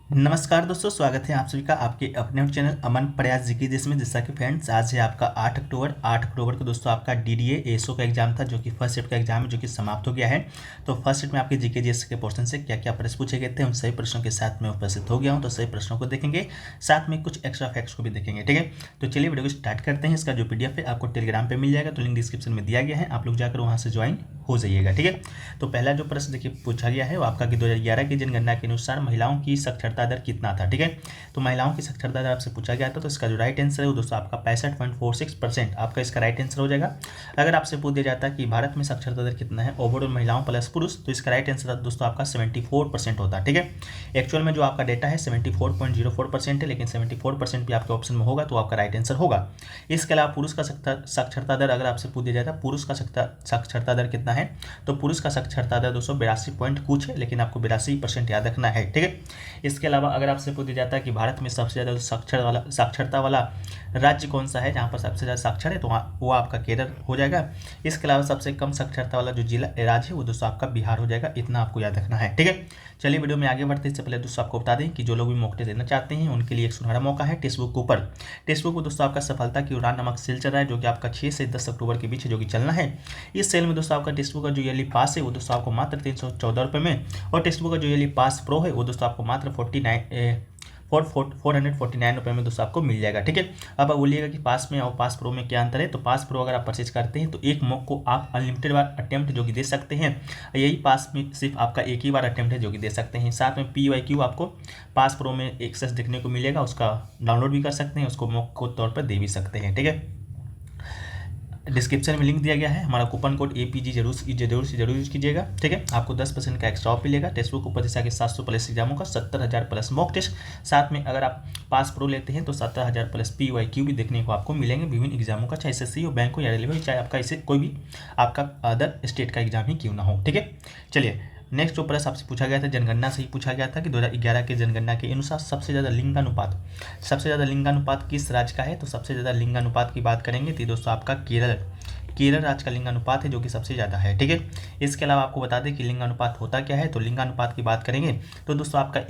नमस्कार दोस्तों, स्वागत है आप सभी का आपके अपने चैनल अमन प्रयास जीके जिसमें। जैसा कि फ्रेंड्स, आज है आपका 8 अक्टूबर को दोस्तों आपका डीडीए एसओ का एग्जाम था, जो कि फर्स्ट शिफ्ट का एग्जाम है, जो कि समाप्त हो गया है। तो फर्स्ट शिफ्ट में आपके जीके जीएस के पोर्शन से क्या क्या प्रश्न पूछे गए थे, उन सभी प्रश्नों के साथ मैं उपस्थित हो गया हूँ। तो सभी प्रश्नों को देखेंगे, साथ में कुछ एक्स्ट्रा फैक्ट्स को भी देखेंगे। ठीक है, तो चलिए वीडियो को स्टार्ट करते हैं। इसका जो पीडीएफ है आपको टेलीग्राम पर मिल जाएगा, तो लिंक डिस्क्रिप्शन में दिया गया है, आप लोग जाकर वहाँ से ज्वाइन हो जाइएगा। ठीक है, तो पहला जो प्रश्न देखिए पूछा गया है वो आपका कि 2011 की जनगणना के अनुसार महिलाओं की साक्षरता दर कितना था। ठीक है, तो महिलाओं की साक्षरता दर आपसे पूछा गया था, तो इसका जो राइट आंसर है वो दोस्तों आपका 65.46% आपका इसका राइट आंसर हो जाएगा। अगर आपसे पूछ दिया जाता है कि भारत में साक्षरता दर कितना है ओवरऑल महिलाओं प्लस पुरुष, तो इसका राइट आंसर दोस्तों आपका 74% होता है। ठीक है, एक्चुअल में जो आपका डेटा है 74.04% है, लेकिन 74% भी आपके ऑप्शन में होगा तो आपका राइट आंसर होगा। इसके अलावा पुरुष का साक्षरता दर अगर आपसे पूछ दिया जाता है पुरुष का साक्षरता दर कितना है, तो पुरुष का साक्षरता दर 282 पॉइंट कुछ है, लेकिन आपको 82% याद रखना है। ठीक है, इसके अलावा अगर आपसे पूछ दिया जाता है कि भारत में सबसे ज़्यादा साक्षरता वाला राज्य कौन सा है, जहाँ पर सबसे ज़्यादा साक्षर है, तो वहाँ वो आपका केरल हो जाएगा। इसके अलावा सबसे कम साक्षरता वाला जो जिला राज्य है वो दोस्तों आपका बिहार हो जाएगा। इतना आपको याद रखना है। ठीक है, चलिए वीडियो में आगे बढ़ते इससे पहले दोस्तों आपको बता दें कि जो लोग भी मॉक टेस्ट देना चाहते हैं उनके लिए एक सुनहरा मौका है टेक्स्ट बुक के ऊपर। टेक्स्ट बुक में दोस्तों आपका सफलता की उड़ान नामक सेल चल रहा है, जो कि आपका 6 से 10 अक्टूबर के बीच है, जो कि चलना है। इस सेल में दोस्तों आपका टेक्स्ट बुक का जो ईयरली पास है वो दोस्तों आपको मात्र 314 रुपये में, और टेक्स्ट बुक का जो ईयरली पास प्रो है वो दोस्तों आपको मात्र 449 रुपये में दोस्तों आपको मिल जाएगा। ठीक है, अब आप बोलिएगा कि पास में और पास प्रो में क्या अंतर है, तो पास प्रो अगर आप परचेज करते हैं तो एक मॉक को आप अनलिमिटेड बार अटेम्प्ट जो कि दे सकते हैं, यही पास में सिर्फ आपका एक ही बार अटेम्प्ट है जो कि दे सकते हैं। साथ में PYQ आपको पास प्रो में एक्सेस देखने को मिलेगा, उसका डाउनलोड भी कर सकते हैं, उसको मॉक को तौर पर दे भी सकते हैं। ठीक है, डिस्क्रिप्शन में लिंक दिया गया है, हमारा कूपन कोड APG जरूर यूज कीजिएगा। ठीक है, आपको 10% का एक्स्ट्रा ऑफ मिलेगा। टेक्स्ट बुक ऊपर जैसा कि 700 प्लस एग्जामों का 70,000 प्लस मॉक टेस्ट, साथ में अगर आप पास प्रो लेते हैं तो 17,000 प्लस PYQ भी देखने को आपको मिलेंगे विभिन्न एग्जामों का, चाहे SSC हो, बैंक हो या रेलवे हो, चाहे आपका इसे कोई भी आपका अदर स्टेट का एग्जाम ही क्यों ना हो। ठीक है, चलिए नेक्स्ट जो प्रश्न आपसे पूछा गया था जनगणना से ही पूछा गया था कि 2011 के जनगणना के अनुसार सबसे ज़्यादा लिंगानुपात किस राज्य का है, तो सबसे ज़्यादा लिंगानुपात की बात करेंगे तो दोस्तों आपका केरल राज्य का लिंगानुपात है, जो कि सबसे ज़्यादा है। ठीक है, इसके अलावा आपको बता दें कि लिंगानुपात होता क्या है, तो लिंगानुपात की बात करेंगे तो दोस्तों आपका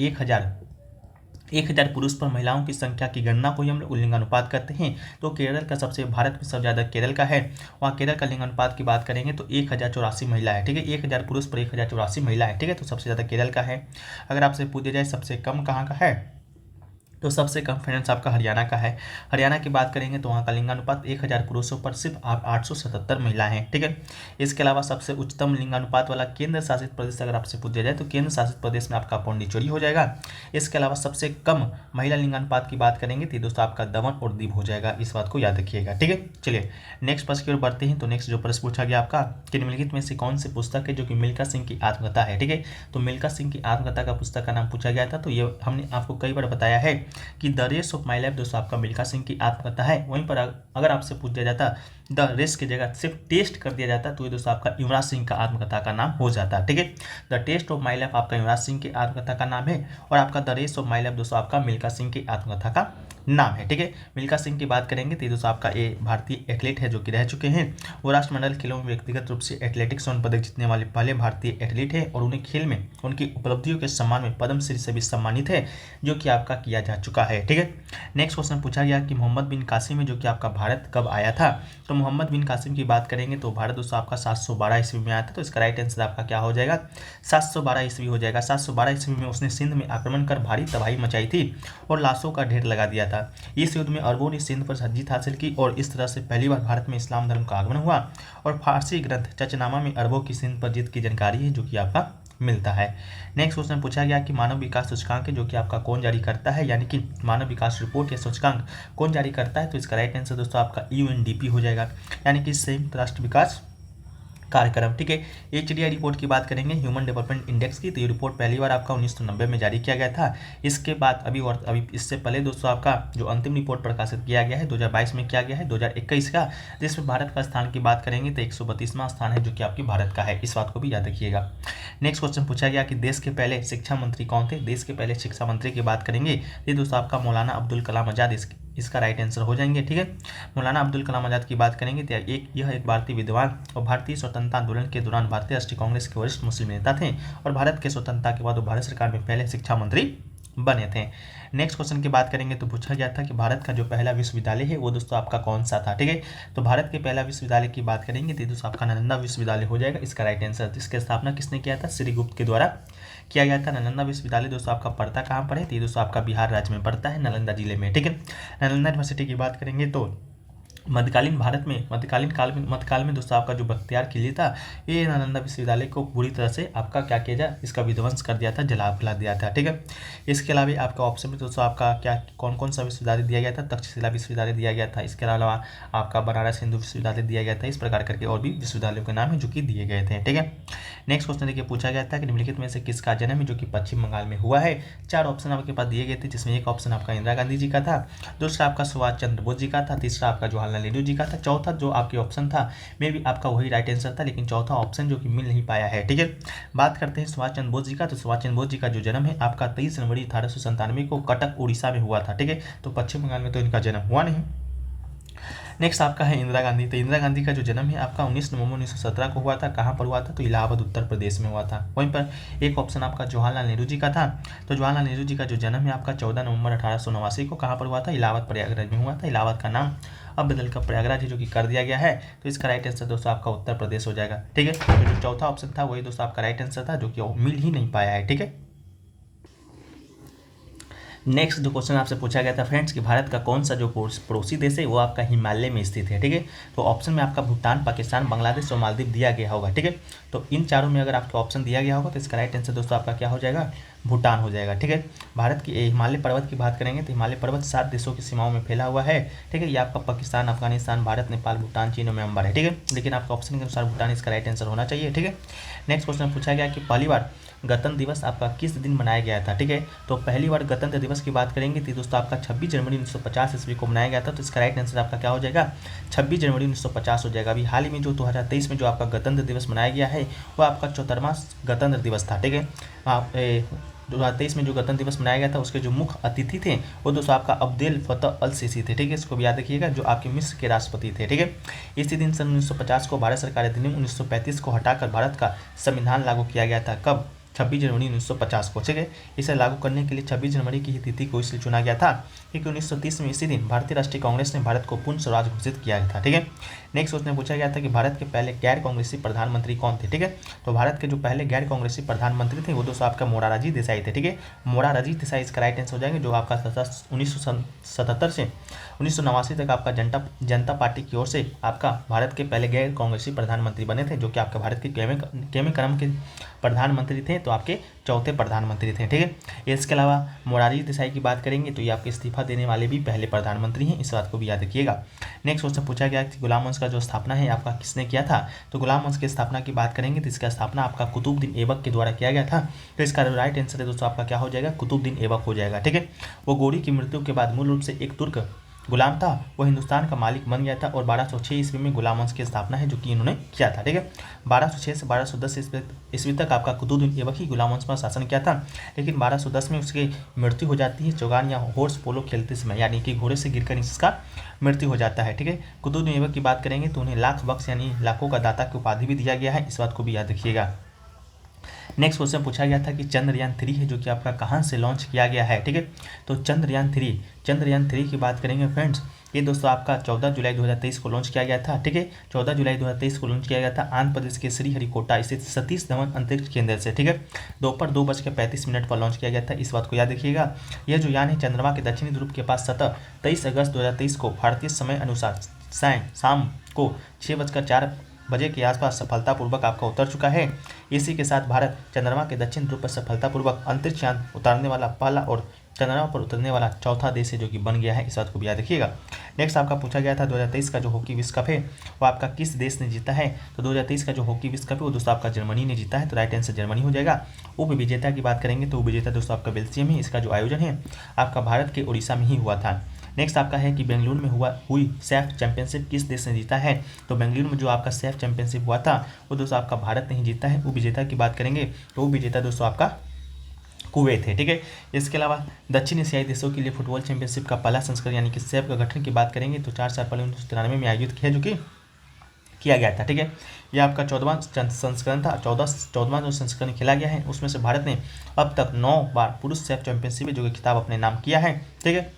1000 पुरुष पर महिलाओं की संख्या की गणना को ही हम लोग लिंगानुपात करते हैं। तो केरल का भारत में सबसे ज़्यादा केरल का है, वहाँ केरल का लिंगानुपात की बात करेंगे तो 1084 महिला है। ठीक है, 1000 पुरुष पर 1084 महिला है। ठीक है, तो सबसे ज़्यादा केरल का है। अगर आपसे पूछ दिया जाए सबसे कम कहाँ का है, तो सबसे कम फ्रेंड्स आपका हरियाणा का है। हरियाणा की बात करेंगे तो वहाँ का लिंगानुपात 1000 पुरुषों पर सिर्फ आप 877 महिला हैं। ठीक है, इसके अलावा सबसे उच्चतम लिंगानुपात वाला केंद्र शासित प्रदेश अगर आपसे पूछ दिया जाए तो केंद्र शासित प्रदेश में आपका पौंडीचेरी हो जाएगा। इसके अलावा सबसे कम महिला लिंगानुपात की बात करेंगे तो दोस्तों आपका दमन और दीव हो जाएगा, इस बात को याद रखिएगा। ठीक है, चलिए नेक्स्ट प्रश्न की ओर बढ़ते हैं। तो नेक्स्ट जो प्रश्न पूछा गया आपका कि निम्नलिखित में से कौन सी पुस्तक है जो कि मिल्खा सिंह की आत्मकथा है। ठीक है, तो मिल्खा सिंह की आत्मकथा का पुस्तक का नाम पूछा गया था, तो ये हमने आपको कई बार बताया है कि the race of my life दोस्तों आपका मिल्खा सिंह की आत्मकथा है। वहीं पर अगर आपसे पूछ दिया जाता द रेस की जगह सिर्फ टेस्ट कर दिया जाता तो ये दोस्तों आपका युवराज सिंह का आत्मकथा का नाम हो जाता। ठीक है, the test of my life आपका युवराज सिंह की आत्मकथा का नाम है, और आपका the race of my life दोस्तों आपका मिल्खा सिंह की आत्मकथा का नाम है। ठीक है, मिल्खा सिंह की बात करेंगे तो दोस्तों आपका ये भारतीय एथलीट है जो कि रह चुके हैं। वो राष्ट्रमंडल खेलों में व्यक्तिगत रूप से एथलेटिक्स स्वर्ण पदक जीतने वाले पहले भारतीय एथलीट है, और उन्हें खेल में उनकी उपलब्धियों के सम्मान में पद्मश्री से भी सम्मानित है, जो कि आपका किया जा चुका है। ठीक है, नेक्स्ट क्वेश्चन पूछा गया कि मोहम्मद बिन कासिम है जो कि आपका भारत कब आया था, तो मोहम्मद बिन कासिम की बात करेंगे तो भारत दोस्तों आपका 712 ईस्वी में आया था। तो इसका राइट आंसर आपका क्या हो जाएगा, 712 ईस्वी हो जाएगा। 712 ईस्वी में उसने सिंध में आक्रमण कर भारी तबाही मचाई थी और लाशों का ढेर लगा दिया था। इस युद्ध में अरबों ने सिंध पर जीत हासिल की, और इस तरह से पहली बार भारत में इस्लाम धर्म का आगमन हुआ, और फारसी ग्रंथ चचनामा में अरबों की सिंध पर जीत की जानकारी है जो कि आपका मिलता है। नेक्स्ट क्वेश्चन पूछा गया कि मानव विकास सूचकांक जो कि आपका कौन जारी करता है, यानी कि मानव विकास रिपोर्ट या सूचकांक कौन जारी करता है, तो इसका राइट आंसर दोस्तों आपका UNDP हो जाएगा, यानी कि संयुक्त राष्ट्र विकास कार्यक्रम। ठीक है, HDI रिपोर्ट की बात करेंगे ह्यूमन डेवलपमेंट इंडेक्स की, तो ये रिपोर्ट पहली बार आपका 1990 में जारी किया गया था। इसके बाद अभी इससे पहले दोस्तों आपका जो अंतिम रिपोर्ट प्रकाशित किया गया है 2022 में किया गया है, 2021 का, जिसमें भारत का स्थान की बात करेंगे तो 132वां स्थान है जो कि आपकी भारत का है, इस बात को भी याद रखिएगा। नेक्स्ट क्वेश्चन पूछा गया कि देश के पहले शिक्षा मंत्री कौन थे। देश के पहले शिक्षा मंत्री की बात करेंगे ये दोस्तों आपका मौलाना अब्दुल कलाम आज़ाद इसका राइट आंसर हो जाएंगे। ठीक है, मौलाना अब्दुल कलाम आज़ाद की बात करेंगे तो यह एक भारतीय विद्वान और भारतीय स्वतंत्रता आंदोलन के दौरान भारतीय राष्ट्रीय कांग्रेस के वरिष्ठ मुस्लिम नेता थे, और भारत के स्वतंत्रता के बाद वो भारत सरकार में पहले शिक्षा मंत्री बने थे। नेक्स्ट क्वेश्चन की बात करेंगे तो पूछा गया था कि भारत का जो पहला विश्वविद्यालय है वो दोस्तों आपका कौन सा था। ठीक है, तो भारत के पहला विश्वविद्यालय की बात करेंगे तो दोस्तों आपका नालंदा विश्वविद्यालय हो जाएगा इसका राइट आंसर। इसकी स्थापना किसने किया था? श्रीगुप्त के द्वारा किया गया था। नालंदा विश्वविद्यालय दोस्तों आपका पड़ता कहाँ पर है? तो ये दोस्तों आपका बिहार राज्य में पड़ता है, नालंदा जिले में। ठीक है, नालंदा यूनिवर्सिटी की बात करेंगे तो मध्यकालीन भारत में मध्यकाल में दोस्तों आपका जो बख्तियार खिलजी था ये नालंदा विश्वविद्यालय को पूरी तरह से आपका क्या किया जाए, इसका विध्वंस कर दिया था, जला फैला दिया था। ठीक है, इसके अलावा आपका ऑप्शन में दोस्तों आपका क्या कौन कौन सा विश्वविद्यालय दिया गया था? तक्षशिला विश्वविद्यालय दिया गया था, इसके अलावा आपका बनारस हिंदू विश्वविद्यालय दिया गया था। इस प्रकार करके और भी विश्वविद्यालयों के नाम है जो कि दिए गए थे। ठीक है, नेक्स्ट क्वेश्चन देखिए पूछा गया था कि निम्नलिखित में से किसका जन्म है जो कि पश्चिम बंगाल में हुआ है? 4 ऑप्शन आपके पास दिए गए थे, जिसमें एक ऑप्शन आपका इंदिरा गांधी जी का था, दूसरा आपका सुभाष चंद्र बोस जी का था, तीसरा आपका जवाहरलाल नेहरू जी का था, चौथा जो आपके ऑप्शन था मे भी आपका वही राइट आंसर था, लेकिन चौथा ऑप्शन जो कि मिल नहीं पाया है। ठीक है, बात करते हैं सुभाष चंद्र बोस जी का। तो सुभाष चंद्र बोस जी का जो जन्म है आपका 23 जनवरी 1897 को कटक उड़ीसा में हुआ था। ठीक है, तो पश्चिम बंगाल में तो इनका जन्म हुआ नहीं। नेक्स्ट आपका है इंदिरा गांधी। तो इंदिरा गांधी का जो जन्म है आपका 19 नवंबर 1917 को हुआ था। कहाँ पर हुआ था? तो इलाहाबाद उत्तर प्रदेश में हुआ था। वहीं पर एक ऑप्शन आपका जवाहरलाल नेहरू जी का था। तो जवाहरलाल नेहरू जी का जो जन्म है आपका 14 नवंबर 1889 को कहाँ पर हुआ था? इलाहाबाद प्रयागराज में हुआ था। इलाहाबाद का नाम अब बदलकर प्रयागराज है जो कि कर दिया गया है। तो इसका राइट आंसर दोस्तों आपका उत्तर प्रदेश हो जाएगा। ठीक है, तो जो चौथा ऑप्शन था वही दोस्तों आपका राइट आंसर था जो कि मिल ही नहीं पाया है। ठीक है, नेक्स्ट जो क्वेश्चन आपसे पूछा गया था फ्रेंड्स कि भारत का कौन सा जो पड़ोसी देश है वो आपका हिमालय में स्थित है। ठीक है, तो ऑप्शन में आपका भूटान, पाकिस्तान, बांग्लादेश और मालदीव दिया गया होगा। ठीक है, तो इन चारों में अगर आपको ऑप्शन दिया गया होगा तो इसका राइट आंसर दोस्तों आपका क्या हो जाएगा? भूटान हो जाएगा। ठीक है, भारत की हिमालय पर्वत की बात करेंगे तो हिमालय पर्वत 7 देशों की सीमाओं में फैला हुआ है। ठीक है, ये आपका पाकिस्तान, अफगानिस्तान, भारत, नेपाल, भूटान, चीन और म्यांमार है। ठीक है, लेकिन आपका ऑप्शन के अनुसार भूटान इसका राइट आंसर होना चाहिए। ठीक है, नेक्स्ट क्वेश्चन पूछा गया कि पहली बार गणतंत्र दिवस आपका किस दिन मनाया गया था? ठीक है, तो पहली बार गणतंत्र दिवस की बात करेंगे तो दोस्तों आपका 26 जनवरी 1950 ईस्वी को मनाया गया था। तो इसका राइट आंसर आपका क्या हो जाएगा? 26 जनवरी 1950 हो जाएगा। अभी हाल ही में जो 2023 में जो आपका गणतंत्र दिवस मनाया गया है वो आपका 74वां गणतंत्र दिवस था। ठीक है, आप 2023 में जो गणतंत्र दिवस मनाया गया था उसके जो मुख्य अतिथि थे वो दोस्तों आपका अब्देल फतह अल सीसी थे। ठीक है, इसको भी याद रखिएगा, जो आपके मिस्र के राष्ट्रपति थे। ठीक है, इसी दिन सन 1950 को भारत सरकार अधिनियम 1935 को हटाकर भारत का संविधान लागू किया गया था। कब? 26 जनवरी 1950 को। ठीक है, इसे लागू करने के लिए 26 जनवरी की ही तिथि को इसलिए चुना गया था क्योंकि 1930 में इसी दिन भारतीय राष्ट्रीय कांग्रेस ने भारत को पूर्ण स्वराज घोषित किया था। ठीक है, नेक्स्ट उसने पूछा गया था कि भारत के पहले गैर कांग्रेसी प्रधानमंत्री कौन थे? ठीक है, तो भारत के जो पहले गैर कांग्रेसी प्रधानमंत्री थे वो दोस्तों आपका मोरारजी देसाई थे। ठीक है, मोरारजी देसाई इसका राइट आंसर हो जाएंगे, जो आपका 1977 से 1989 तक आपका जनता पार्टी की ओर से आपका भारत के पहले गैर कांग्रेसी प्रधानमंत्री बने थे, जो कि आपके भारत के केमे क्रम के प्रधानमंत्री थे, तो आपके चौथे प्रधानमंत्री थे। ठीक है, इसके अलावा मोरारजी देसाई की बात करेंगे तो ये आपके इस्तीफा देने वाले भी पहले प्रधानमंत्री हैं, इस बात को भी याद रखिएगा। नेक्स्ट क्वेश्चन पूछा गया कि गुलाम वंश का जो स्थापना है आपका किसने किया था? तो गुलाम वंश की स्थापना की बात करेंगे तो इसका स्थापना आपका कुतुबुद्दीन ऐबक के द्वारा किया गया था। तो इसका राइट आंसर है दोस्तों आपका क्या हो जाएगा? कुतुबुद्दीन ऐबक हो जाएगा। ठीक है, वो गोरी की मृत्यु के बाद मूल रूप से एक तुर्क गुलाम था, वो हिंदुस्तान का मालिक बन गया था और 1206 ईस्वी में गुलाम वंश की स्थापना है जो कि इन्होंने किया था। ठीक है, 1206 से 1210 ईस्वी तक आपका कुतुबुद्दीन ऐबक ही गुलाम वंश पर शासन किया था, लेकिन 1210 में उसकी मृत्यु हो जाती है चौगान या हॉर्स पोलो खेलते समय, यानी कि घोड़े से गिरकर इसका मृत्यु हो जाता है। ठीक है, कुतुबुद्दीन ऐबक की बात करेंगे तो उन्हें लाख बख्श यानी लाखों का दाता की उपाधि भी दिया गया है, इस बात को भी याद रखिएगा। नेक्स्ट क्वेश्चन पूछा गया था कि चंद्रयान 3 है जो कि आपका कहाँ से लॉन्च किया गया है? ठीक है, तो चंद्रयान 3 की बात करेंगे फ्रेंड्स, ये दोस्तों आपका 14 जुलाई 2023 को लॉन्च किया गया था। ठीक है, 14 जुलाई 2023 को लॉन्च किया गया था आंध्र प्रदेश के श्रीहरिकोटा स्थित सतीश धवन अंतरिक्ष केंद्र से। ठीक है, दोपहर 2:35 पर लॉन्च किया गया था, इस बात को याद रखिएगा। यह जो यान है चंद्रमा के दक्षिणी ध्रुव के पास सतह 23 अगस्त 2023 को भारतीय समय अनुसार शाम को 6:04 बजे के आसपास सफलतापूर्वक आपका उतर चुका है। इसी के साथ भारत चंद्रमा के दक्षिण ध्रुव पर सफलतापूर्वक अंतरिक्ष यान उतारने वाला पहला और चंद्रमा पर उतरने वाला चौथा देश है जो कि बन गया है, इस बात को भी याद रखिएगा। नेक्स्ट आपका पूछा गया था 2023 का जो हॉकी विश्व कप है वो आपका किस देश ने जीता है? तो 2023 का जो हॉकी विश्व कप है वो दोस्तों आपका जर्मनी ने जीता है, तो राइट आंसर जर्मनी हो जाएगा। उप विजेता की बात करेंगे तो उप विजेता दोस्तों आपका बेल्जियम है, इसका जो आयोजन है आपका भारत के उड़ीसा में ही हुआ था। नेक्स्ट आपका है कि बेंगलुरु में हुई सैफ चैंपियनशिप किस देश ने जीता है? तो बेंगलुरु में जो आपका सैफ चैंपियनशिप हुआ था वो दोस्तों आपका भारत ने ही जीता है। उप विजेता की बात करेंगे तो उप विजेता दोस्तों आपका कुवैत है। ठीक है, इसके अलावा दक्षिण एशियाई देशों के लिए फुटबॉल चैंपियनशिप का पहला संस्करण यानी कि सैफ का गठन की बात करेंगे तो 4 साल पहले 1993 में आयोजित किया किया गया था। ठीक है, यह आपका 14वां संस्करण था। 14वां जो संस्करण खेला गया है उसमें से भारत ने अब तक 9 बार पुरुष सैफ चैंपियनशिप जो कि खिताब अपने नाम किया है। ठीक है,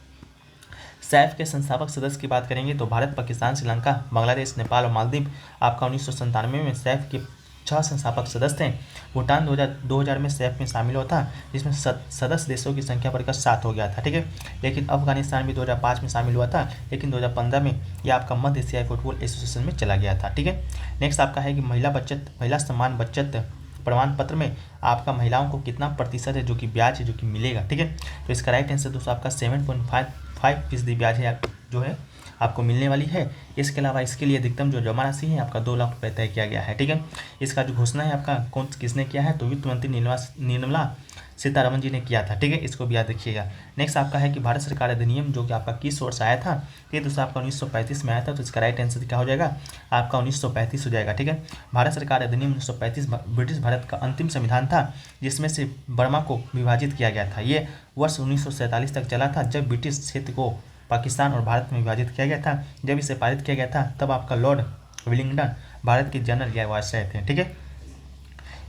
सैफ के संस्थापक सदस्य की बात करेंगे तो भारत, पाकिस्तान, श्रीलंका, बांग्लादेश, नेपाल और मालदीव आपका 1997 में सैफ के 6 संस्थापक सदस्य थे। भूटान 2000 में सैफ में शामिल हुआ था, जिसमें सदस्य देशों की संख्या बढ़कर 7 हो गया था। ठीक है, लेकिन अफगानिस्तान भी 2005 में शामिल हुआ था, लेकिन 2015 में यह आपका मध्य एशियाई फुटबॉल एसोसिएशन में चला गया था। ठीक है, नेक्स्ट आपका है कि महिला सम्मान बचत प्रमाण पत्र में आपका महिलाओं को कितना प्रतिशत है जो कि ब्याज है जो कि मिलेगा। ठीक है, तो इसका राइट आंसर दोस्तों आपका 7.5% ब्याज है जो है आपको मिलने वाली है। इसके अलावा इसके लिए अधिकतम जो जमा राशि है आपका 2 लाख रुपये तय किया गया है। ठीक है, इसका जो घोषणा है आपका किसने किया है, तो वित्त मंत्री निर्मला सीतारमन जी ने किया था। ठीक है, इसको भी याद रखिएगा। नेक्स्ट आपका है कि भारत सरकार अधिनियम जो कि आपका किस वर्ष आया था, ये दोस्तों आपका 1935 में आया था, तो इसका राइट आंसर क्या हो जाएगा आपका 1935 हो जाएगा। ठीक है, भारत सरकार अधिनियम 1935 ब्रिटिश भारत का अंतिम संविधान था, जिसमें से बर्मा को विभाजित किया गया था। ये वर्ष 1947 तक चला था, जब ब्रिटिश क्षेत्र को पाकिस्तान और भारत में विभाजित किया गया था। जब इसे पारित किया गया था तब आपका लॉर्ड विलिंगटन भारत के जनरल या वायसराय थे। ठीक है,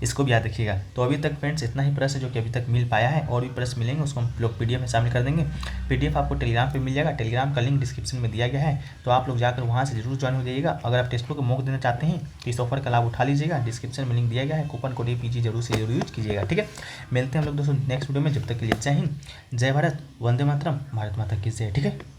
इसको भी याद रखिएगा। तो अभी तक फ्रेंड्स इतना ही प्रश्न जो कि अभी तक मिल पाया है, और भी प्रश्न मिलेंगे उसको हम लोग PDF में शामिल कर देंगे। PDF आपको टेलीग्राम पे मिल जाएगा, टेलीग्राम का लिंक डिस्क्रिप्शन में दिया गया है, तो आप लोग जाकर वहाँ से जरूर ज्वाइन हो जाइएगा। अगर आप टेस्ट बुक मॉक देना चाहते हैं तो इस ऑफर का लाभ उठा लीजिएगा, डिस्क्रिप्शन में लिंक दिया गया है, कूपन कोड APG जरूर से जरूर यूज कीजिएगा। ठीक है, मिलते हैं हम लोग दोस्तों नेक्स्ट वीडियो में, जब तक के लिए जय हिंद, जय भारत, वंदे मातरम, भारत माता की जय। ठीक है।